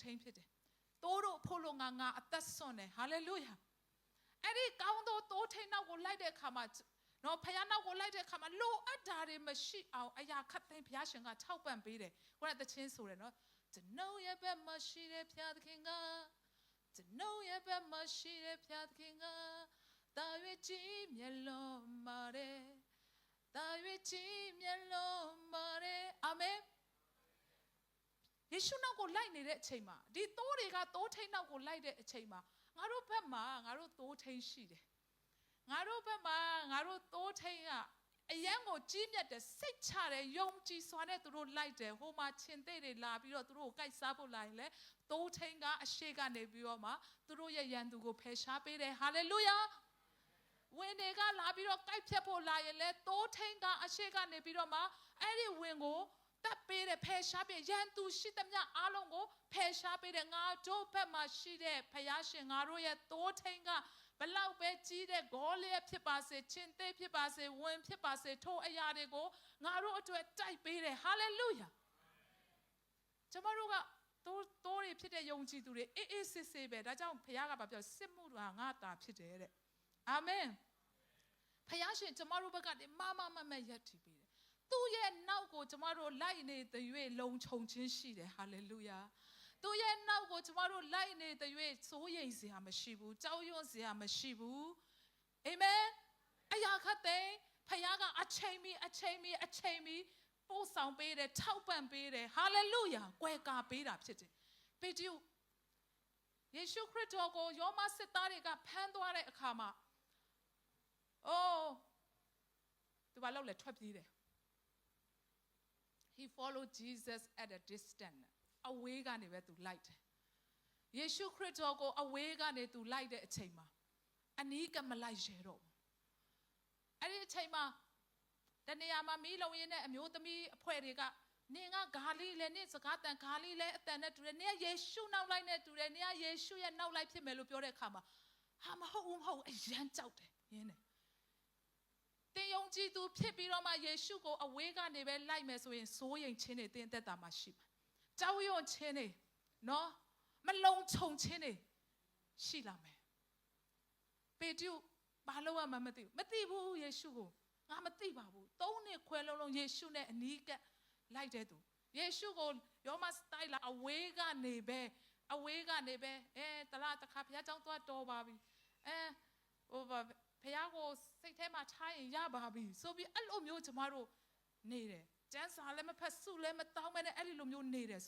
ထိန်ဖြစ်တယ်တိုးတို့ဖို့လို့ငါအသက်ဆွန်တယ်ဟာလေလုယာအဲ့ဒီကောင်းသောတိုးထိန်နောက်ကိုလိုက်တဲ့အခါမှာနော်ဖခင်နောက်ကိုလိုက်တဲ့အခါမှာလိုအပ်တာတွေမရှိအောင်အရာခတ်သိမ်းဘုရားရှင်ကထောက်ပံ့ပေးတယ်ကိုရတဲ့ချင်းဆိုတယ်နော်ကျွန်ုပ်ရဲ့ဘက်မှာရှိတဲ့ဘုရားသခင်ကကျွန်ုပ်ရဲ့ဘက်မှာရှိတဲ့ဘုရားသခင်ကတာ၍ကြီးမျက်လုံးမာတယ်တာ၍ကြီးမျက်လုံးမာတယ်အာမင်ယေရှုနောက်ကိုလိုက်နေတဲ့အချိန်မှာဒီတိုးတွေကတိုးထိန်နောက်ကိုလိုက်တဲ့အချိန်မှာငါတို့ဘက်မှာငါတို့တိုးထိန်ရှိတယ်ငါတို့ဘက်မှာငါတို့တိုးထိန်ကအယံကိုကြီးမြတ်တဲ့စိတ်ချတဲ့ယုံကြည်စွာနဲ့သူတို့လိုက်တယ်ဟိုမှာချင်းသေးတွေလာပြီးတော့သူတို့ကိုကိုက်စားဖို့လာရင်လေတိုးထိန်ကအရှိကနေပြီးတော့မှသူတို့ရဲ့ရန်သူကိုဖယ်ရှားပေးတယ်ဟာလေလုယာဝင်တွေကလာပြီးတော့ကိုက်ဖြတ်ဖို့လာရင်လေတိုးထိန်ကအရှိကနေပြီးတော့မှအဲ့ဒီဝင်ကိုတပ်ပေးတယ်ဖယ်ရှားပေးရန်သူရှိသမျှအားလုံးကိုဖယ်ရှားပေးတယ်ငါတို့ဘက်မှာရှိတဲ့ဘုရားရှင်ငါတို့ရဲ့တိုးထိန်ကဘလောက်ပဲကြီးတဲ့ဂေါလျက်ဖြစ်ပါစေချင်းသေးဖြစ်ပါစေဝင်ဖြစ်ပါစေထိုအရာတွေကိုငါတို့အတွက်တိုက်ပေးတယ်ဟာလေလုယာကျမတို့ကတိုးတွေဖြစ်တဲ့ယုံကြည်သူတွေအေးအေးဆေးဆေးပဲဒါကြောင့်ဘုရားကပြောစစ်မှုတော်ငါတာဖြစ်တယ်တဲ့အာမင်ဘုရားရှင်ကျမတို့ဘက်ကနေမမရက်ထီပေးတယ်သူ့ရဲ့နောက်ကိုကျမတို့လိုက်နေတဲ့၍လုံခြုံခြင်းရှိတယ်ဟာလေလုယာသူရဲ့နောက်ကိုကျမတို့လိုက်နေတဲ့၍စိုးရိမ်စရာမရှိဘူးကြောက်ရွံ့စရာမရှိဘူးအာမင်အရာခတ်တဲ့ဖခင်ကအချိန်မီပို့ဆောင်ပေးတယ်ထောက်ပံ့ပေးတယ်ဟာလေလုယာကွယ်ကာပေးတာဖြစ်တယ်ပေတရုယေရှုခရစ်တော်ကိုယောမစစ်သားတွေကဖမ်းသွားတဲ့အခါမှာသူဘာလုပ်လဲထွက်ပြေးတယ် He followed Jesus at a distance အဝေးကနေပဲသူလိုက်တယ်ယေရှုခရစ်တော်ကိုအဝေးကနေသူလိုက်တဲ့အချိန်မှာအနီးကမလိုက်ရတော့ဘူးအဲ့ဒီအချိန်မှာတနေရာမှာမီးလုံးရင်းနဲ့အမျိုးသမီးအဖွဲ့တွေကနင်ကဂါလိလဲနင်စကားတန်ဂါလိလဲအတန်နဲ့တူတယ်နင်ကယေရှုနောက်လိုက်နဲ့တူတယ်နင်ကယေရှုရဲ့နောက်လိုက်ဖြစ်မယ်လို့ပြောတဲ့အခါမှာဟာမဟုတ်ဘူးအယမ်းကြောက်တယ်ရင်းတယ်တင်ယုံကြည်သူဖြစ်ပြီးတော့မှယေရှုကိုအဝေးကနေပဲလိုက်မယ်ဆိုရင်စိုးရိမ်ခြင်းတွေတင်းသက်တာမှရှိမှာကြောက်ရွံ့ခြင်းတွေနော်မလုံခြုံခြင်းတွေရှိလာမယ်ပေတရုဘာလို့မှမသိဘူးယေရှုကိုငါမသိပါဘူး3 နှစ်ခွဲလုံးယေရှုနဲ့အနီးကပ်လိုက်တဲ့သူယေရှုကိုယောမစတိုင်လာအဝေးကနေပဲတလားတစ်ခါဘုရားကျောင်းသွားတော်ပါပြီဘုရားကိုစိတ်ထဲမှာထားရင်ရပါပြီဆိုပြီးအဲ့လိုမျိုးကျမတို့နေတယ်ကျမ်းစာလည်းမဖတ်စုလည်းမတောင်းမနဲ့အဲ့ဒီလိုမျိုးနေတယ်